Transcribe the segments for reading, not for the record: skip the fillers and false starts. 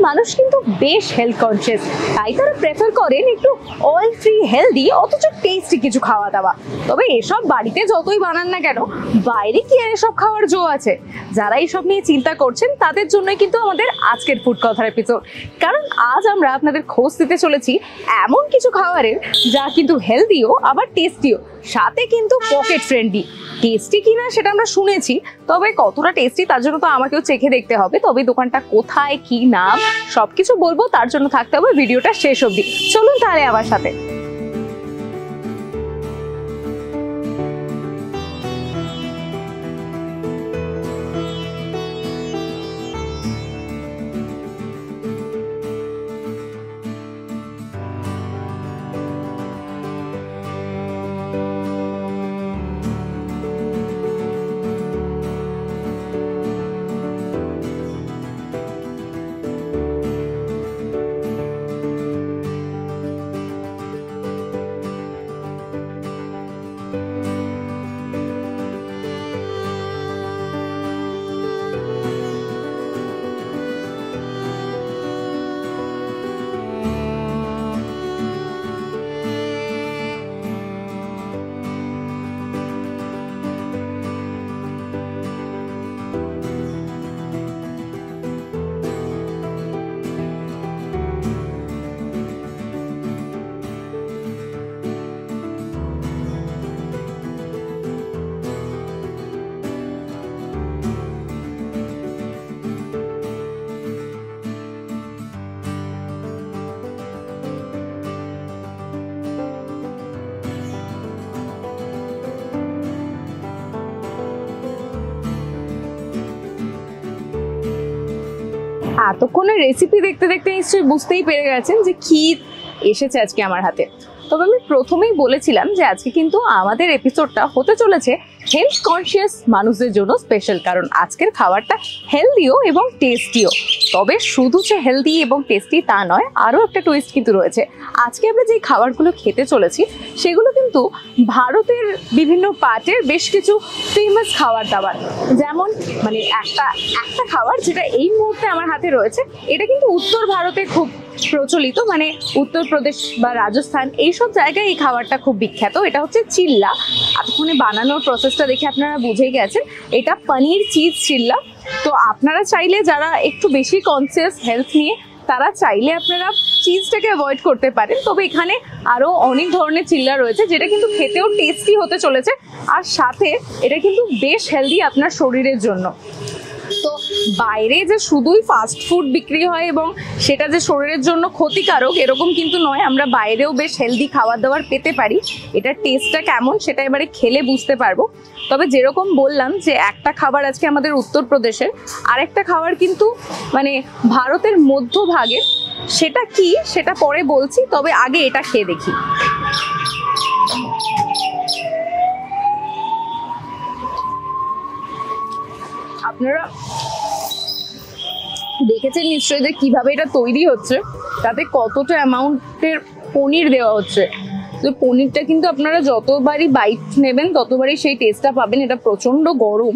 মানুষ কিন্তু বেশ হেলথ কনসিয়াস, তাই তারা প্রেফার করেন একটু অয়েল ফ্রি হেলদি অথচ টেস্টি কিছু খাওয়া দাওয়া। তবে এসব বাড়িতে যতই বানান না কেন, বাইরে কি আর এসব খাওয়ার জো আছে? যারা এইসব নিয়ে চিন্তা করছেন তাদের জন্যই কিন্তু আমাদের আজকের ফুড কথার এপিসোড। কারণ আজ আমরা আপনাদের খোঁজ দিতে চলেছি এমন কিছু খাবারের যা কিন্তু হেলদিও আবার টেস্টিও, সাথে কিন্তু পকেট ফ্রেন্ডলি। টেস্টি কিনা সেটা আমরা শুনেছি, তবে কতটা টেস্টি তার জন্য তো আমাকেও চেখে দেখতে হবে। তবে দোকানটা কোথায়, কি নাম, সবকিছু বলবো, তার জন্য থাকতে হবে ভিডিওটা শেষ অবধি। চলুন তাহলে আমার সাথে। এতক্ষণের রেসিপি দেখতে দেখতে নিশ্চয়ই বুঝতেই পেরে গেছেন যে কি এসেছে আজকে আমার হাতে। তবে আমি প্রথমেই বলেছিলাম যে আজকে কিন্তু আমাদের এপিসোডটা হতে চলেছে হেলথ কনসিয়াস মানুষদের জন্য স্পেশাল, কারণ আজকের খাবারটা হেলদিও এবং টেস্টিও। তবে শুধু যে হেলদি এবং টেস্টি তা নয়, আরও একটা টুইস্ট কিন্তু রয়েছে। আজকে আমরা যে খাবারগুলো খেতে চলেছি সেগুলো কিন্তু ভারতের বিভিন্ন পার্টের বেশ কিছু ফেমাস খাবার দাবার। যেমন মানে একটা খাবার যেটা এই মুহূর্তে আমার হাতে রয়েছে, এটা কিন্তু উত্তর ভারতে খুব প্রচলিত, মানে উত্তরপ্রদেশ বা রাজস্থান এইসব জায়গায় এই খাবারটা খুব বিখ্যাত। এটা হচ্ছে চিল্লা। এতক্ষণে বানানোর প্রসেসটা দেখে আপনারা বুঝেই গেছেন, এটা পনির চিজ চিল্লা। তো আপনারা চাইলে যারা একটু বেশি কনসিয়াস হেলথ নিয়ে, তারা চাইলে আপনারা চিজটাকে অ্যাভয়েড করতে পারেন। তবে এখানে আরও অনেক ধরনের চিল্লা রয়েছে যেটা কিন্তু খেতেও টেস্টি হতে চলেছে, আর সাথে এটা কিন্তু বেশ হেলদি আপনার শরীরের জন্য। তো বাইরে যে শুধুই ফাস্ট ফুড বিক্রি হয় এবং সেটা যে শরীরের জন্য ক্ষতিকারক এরকম কিন্তু নয়, আমরা বাইরেও বেশ হেলদি খাবার দাবার পেতে পারি। এটার টেস্টটা কেমন সেটা এবারে খেলে বুঝতে পারবো। তবে যেরকম বললাম যে একটা খাবার আজকে আমাদের উত্তরপ্রদেশের, আরেকটা খাবার কিন্তু মানে ভারতের মধ্যভাগের। সেটা কি সেটা পরে বলছি, তবে আগে এটা খেয়ে দেখি। আপনারা দেখেছেন নিশ্চয়ই যে কিভাবে এটা তৈরি হচ্ছে, তাতে কতটা অ্যামাউন্টের পনির দেওয়া হচ্ছে। তো পনিরটা কিন্তু আপনারা যতবারই বাইট নেবেন ততবারই সেই টেস্টটা পাবেন। এটা প্রচণ্ড গরম,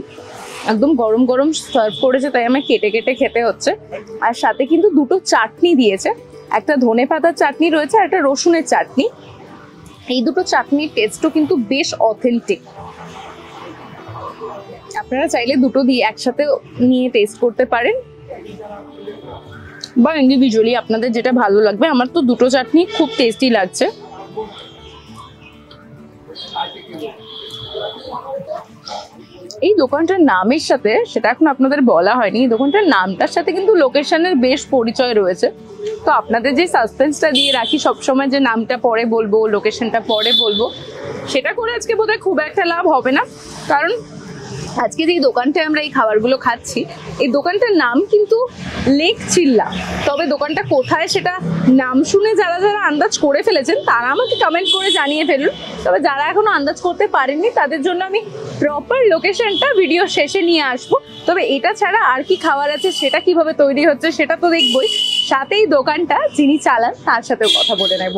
একদম গরম গরম সার্ভ করেছে, তাই আমার কেটে কেটে খেতে হচ্ছে। আর সাথে কিন্তু দুটো চাটনি দিয়েছে, একটা ধনে পাতার চাটনি রয়েছে আর একটা রসুনের চাটনি। এই দুটো চাটনির টেস্টও কিন্তু বেশ অথেন্টিক। আপনারা চাইলে দুটো দিয়ে একসাথে নিয়ে টেস্ট করতে পারেন বা ইন্ডিভিজুয়ালি আপনাদের যেটা ভালো লাগবে। আমার তো দুটো চাটনি খুব টেস্টি লাগছে। এই দোকানটার নামের সাথে, সেটা এখন আপনাদের বলা হয়নি, এই দোকানটার নামটার সাথে কিন্তু লোকেশনের বেশ পরিচয় রয়েছে। তো আপনাদের যে সাসপেন্সটা দিয়ে রাখি সবসময় যে নামটা পরে বলবো, লোকেশনটা পরে বলবো, সেটা করে আজকে বোধহয় খুব একটা লাভ হবে না। কারণ আজকে যে দোকানটায় আমরা এই খাবারগুলো খাচ্ছি, এই দোকানটার নাম কিন্তু লেক চিল্লা। তবে দোকানটা কোথায় সেটা নাম শুনে যারা যারা আন্দাজ করে ফেলেছেন তারা আমাকে কমেন্ট করে জানিয়ে ফেলুন। তবে যারা এখনো আন্দাজ করতে পারেননি তাদের জন্য আমি প্রপার লোকেশনটা ভিডিও শেষে নিয়ে আসবো। তবে এটা ছাড়া আর কি খাবার আছে, সেটা কিভাবে তৈরি হচ্ছে সেটা তো দেখবই, সাথেই দোকানটা যিনি চালান তার সাথেও কথা বলে নেব।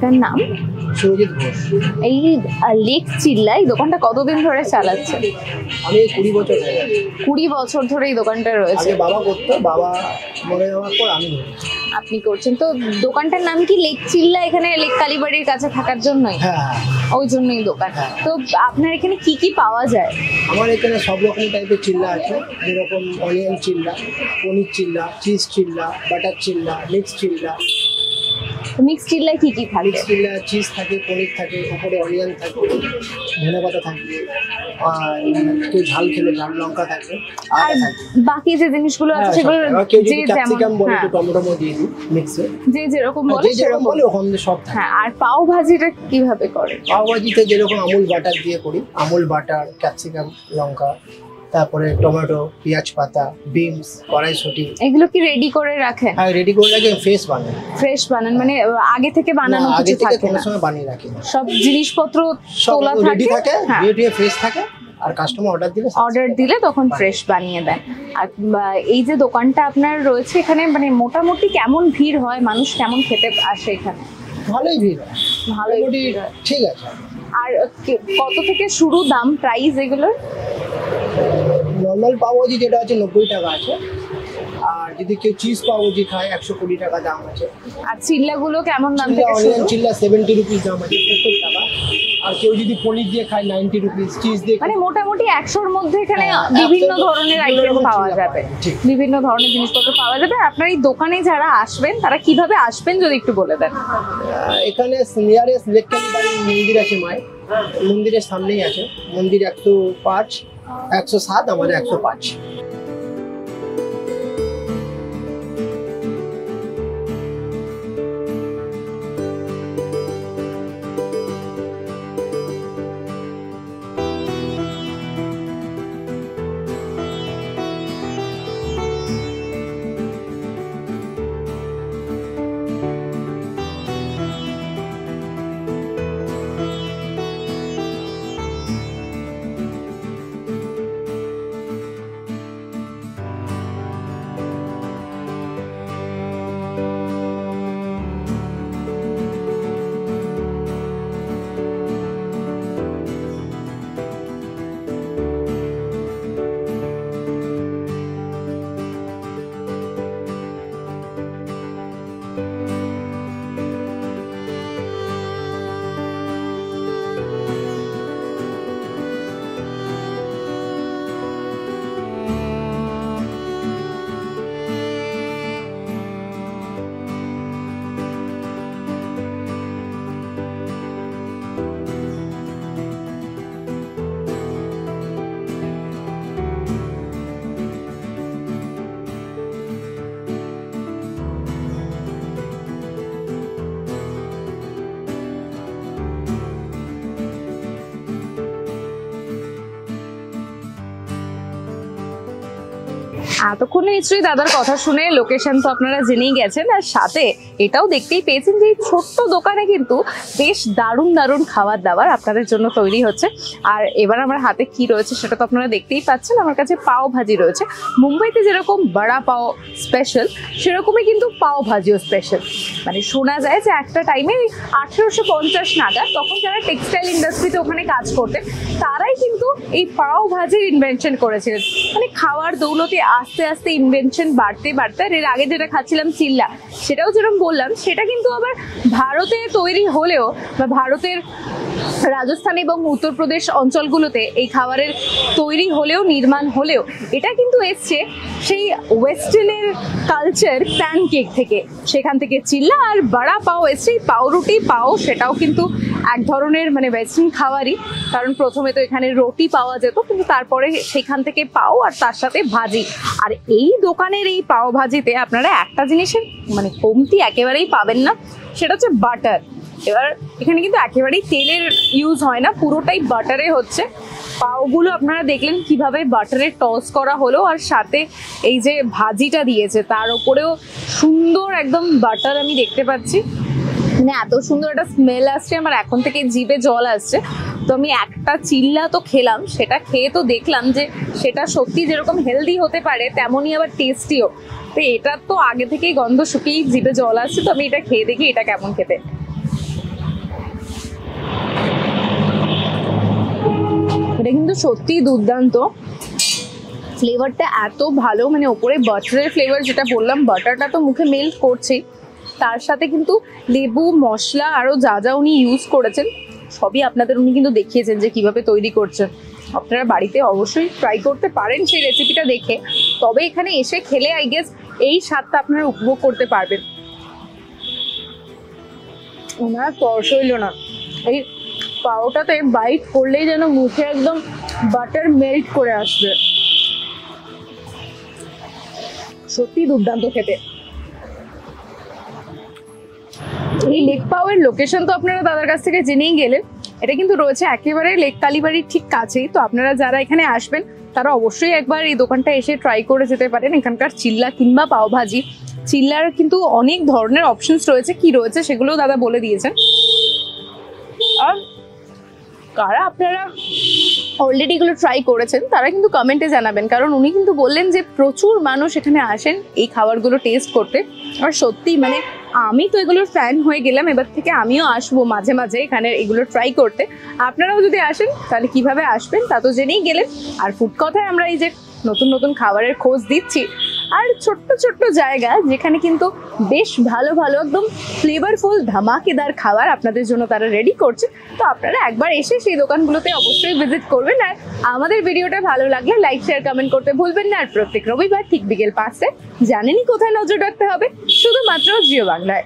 আপনার নাম? সুরজিৎ ঘোষ। এই লেক চিল্লা এই দোকানটা কতদিন ধরে চালাচ্ছে? আমি 20 বছর হয়ে গেছে। 20 বছর ধরে এই দোকানটা রয়েছে। আগে বাবা করতো, বাবা মরে যাওয়ার পর আমি ধরেছি। আপনি করছেন তো? দোকানটার নাম কি লেক চিল্লা? এখানে লেক কালীবাড়ির কাছে থাকার জন্যই? হ্যাঁ, ওই জন্যই দোকান। তো আপনার এখানে কি কি পাওয়া যায়? আমার এখানে সব রকম টাইপের চিল্লা আছে, যেরকম অনিয়ন চিল্লা, পনির চিল্লা, চিজ চিল্লা, বাটার চিল্লা, মিক্স চিল্লা। মিক্স চিল্লায় কি কি থাকে? মিক্স চিল্লা চিজ থাকে, পনির থাকে, উপরে অনিয়ন থাকে, ধনেপাতা থাকে, আর কেউ ঝাল খেলে ঝাল লঙ্কা থাকে, আর বাকি যে জিনিসগুলো আছে সেগুলো যে ক্যাপসিকাম বলে একটু টমেটো দিয়ে দিই মিক্সে, যে যেরকম বলে যেরকম বলে ওখানে সব থাকে। হ্যাঁ, আর পাও ভাজিটা কিভাবে করে? পাও ভাজিতে যেরকম আমুল বাটার দিয়ে করি, আমুল বাটার, ক্যাপসিকাম, লঙ্কা, তারপরে টমেটো, পেঁয়াজ পাতা, বিনস, কড়াইশুঁটি, এগুলো কি রেডি করে রাখেন? হ্যাঁ, রেডি করে রাখি। ফ্রেশ বানাই। ফ্রেশ বানান মানে আগে থেকে বানানো কিছু থাকে না? সময় বানিয়ে রাখি। সব জিনিসপত্র তোলা রেডি থাকে, রেডি ফ্রেশ থাকে, আর কাস্টমার অর্ডার দিলে তখন ফ্রেশ বানিয়ে দেন। আর এই যে দোকানটা আপনার রয়েছে এখানে মানে মোটামুটি কেমন ভিড় হয়, মানুষ কেমন খেতে আসে এখানে? ভালোই ভিড় হয়। ভালোই, ঠিক আছে। আর কত থেকে শুরু দাম, প্রাইস এগুলোর? নর্মাল পাওভাজি যেটা আছে 90 টাকা আছে, আর যদি কেউ চিজ পাওভাজি খায় 120 টাকা দাম আছে। আর চিল্লাগুলো কেমন দাম থেকে শুরু? অনিয়ন চিল্লা 70 রুপিস দাম আছে, 70 টাকা। আর কেউ যদি পনির দিয়ে খায় 90 রুপিস, চিজ দিয়ে মানে মোটামুটি 100-র মধ্যে এখানে বিভিন্ন ধরনের আইটেম পাওয়া যাবে, বিভিন্ন ধরনের জিনিসপত্র পাওয়া যাবে। আপনার এই দোকানে যারা আসবেন তারা কিভাবে আসবেন যদি একটু বলে দেন। এখানে নিয়ারেস্ট লেক কালীবাড়ি মন্দির আছে, মায়ের মন্দিরের সামনেই আছে। মন্দির 105, 107, আমাদের 105। এতক্ষণে নিশ্চয়ই দাদার কথা শুনে লোকেশন তো আপনারা জেনেই গেছেন, আর সাথে এটাও দেখতেই পেয়েছেন যে এই ছোট্ট দোকানে কিন্তু বেশ দারুণ দারুণ খাবার দাবার আপনাদের জন্য তৈরি হচ্ছে। আর এবার আমার হাতে কি রয়েছে সেটা তো আপনারা দেখতেই পাচ্ছেন। আমার কাছে পাও ভাজি রয়েছে। মুম্বাইতে যেরকম বড়া পাও স্পেশাল, সেরকমই কিন্তু পাও ভাজিও স্পেশাল। মানে শোনা যায় যে একটা টাইমে 1850 নাগাদ তখন যারা টেক্সটাইল ইন্ডাস্ট্রিতে ওখানে কাজ করতেন তারাই কিন্তু এই পাও ভাজির ইনভেনশন করেছিলেন। মানে খাওয়ার দৌলতে আস্তে আস্তে ইনভেনশন বাড়তে বাড়তে, আর এর আগে যেটা খাচ্ছিলাম চিল্লা, সেটাও যেরকম বললাম সেটা কিন্তু আবার ভারতে তৈরি হলেও বা ভারতের রাজস্থান এবং উত্তরপ্রদেশ অঞ্চলগুলোতে এই খাবারের তৈরি হলেও নির্মাণ হলেও এটা কিন্তু এসছে সেই ওয়েস্টার্নের কালচার প্যানকেক থেকে। সেখান থেকে চিল্লা আর বড়া পাও এসছে। পাউরুটি পাও সেটাও কিন্তু এক ধরনের মানে ওয়েস্টার্ন খাবারই, কারণ প্রথমে তো এখানে রুটি পাওয়া যেত, কিন্তু তারপরে সেখান থেকে পাও আর তার সাথে ভাজি। আর এই দোকানের এই পাও ভাজিতে আপনারা একটা জিনিসের মানে কমতি একেবারেই পাবেন না, সেটা হচ্ছে বাটার। এবার এখানে কিন্তু একেবারেই তেলের ইউজ হয় না, পুরোটাই বাটারে হচ্ছে। পাওগুলো আপনারা দেখলেন কিভাবে বাটারে টস করা হলো, আর সাথে এই যে ভাজিটা দিয়েছে তার উপরেও সুন্দর একদম বাটার আমি দেখতে পাচ্ছি। মানে এত সুন্দর একটা স্মেল আসছে, আমার এখন থেকে জিভে জল আসছে। তো আমি একটা চিল্লা তো খেলাম, সেটা খেয়ে তো দেখলাম যে সেটা সত্যি যেরকম হেলদি হতে পারে তেমনই আবার টেস্টিও। তো এটা তো আগে থেকেই গন্ধ শুকিয়েই জিভে জল আসছে। তো আমি এটা খেয়ে দেখি এটা কেমন খেতে। কিন্তু সত্যিই দুর্দান্ত। ফ্লেভারটা এত ভালো, মানে ওপরে বাটারের ফ্লেভার যেটা বললাম, বাটারটা তো মুখে মেল্ট করছেই, তার সাথে কিন্তু লেবু, মশলা আরও যা যা উনি ইউজ করেছেন সবই আপনাদের উনি কিন্তু দেখিয়েছেন যে কিভাবে তৈরি করছেন। আপনারা বাড়িতে অবশ্যই ট্রাই করতে পারেন সেই রেসিপিটা দেখে, তবে এখানে এসে খেলে আই গেস এই স্বাদটা আপনারা উপভোগ করতে পারবেন। ওনার তর্স হইল না, এই পাওটাতে বাইট করলেই যেন মুখে একদম বাটার মেল্ট করে আসবে, সত্যি দুর্দান্ত খেতে। এই লেক পাওয়ের লোকেশন তো আপনারা দাদার কাছ থেকে জেনেই গেলেন, এটা কিন্তু রয়েছে একেবারে লেক কালীবাড়ির ঠিক কাছেই। তো আপনারা যারা এখানে আসবেন তারা অবশ্যই একবার এই দোকানটা এসে ট্রাই করে যেতে পারেন। এখানকার চিল্লা কিংবা পাওভাজি, চিল্লার কিন্তু অনেক ধরনের অপশনস রয়েছে, কি রয়েছে সেগুলোও দাদা বলে দিয়েছেন। আর কারা আপনারা অলরেডি এগুলো ট্রাই করেছেন তারা কিন্তু কমেন্টে জানাবেন, কারণ উনি কিন্তু বললেন যে প্রচুর মানুষ এখানে আসেন এই খাবারগুলো টেস্ট করতে। আর সত্যি মানে আমি তো এগুলোর ফ্যান হয়ে গেলাম, এবার থেকে আমিও আসবো মাঝে মাঝে এখানে এগুলো ট্রাই করতে। আপনারাও যদি আসেন তাহলে কিভাবে আসবেন তা তো জেনেই গেলেন। আর ফুড কথায় আমরা এই যে নতুন নতুন খাবারের খোঁজ দিচ্ছি, আর ছোট্ট ছোট্ট জায়গা যেখানে কিন্তু বেশ ভালো ভালো একদম ফ্লেভারফুল ধামাকেদার খাবার আপনাদের জন্য তারা রেডি করছে। তো আপনারা একবার এসে সেই দোকানগুলোতে অবশ্যই ভিজিট করবেন। আর আমাদের ভিডিওটা ভালো লাগলে লাইক, শেয়ার, কমেন্ট করতে ভুলবেন না। আর প্রত্যেক রবিবার ঠিক বিকেল 5টায় জানেনই কোথায় নজর রাখতে হবে, শুধুমাত্র জিও বাংলায়।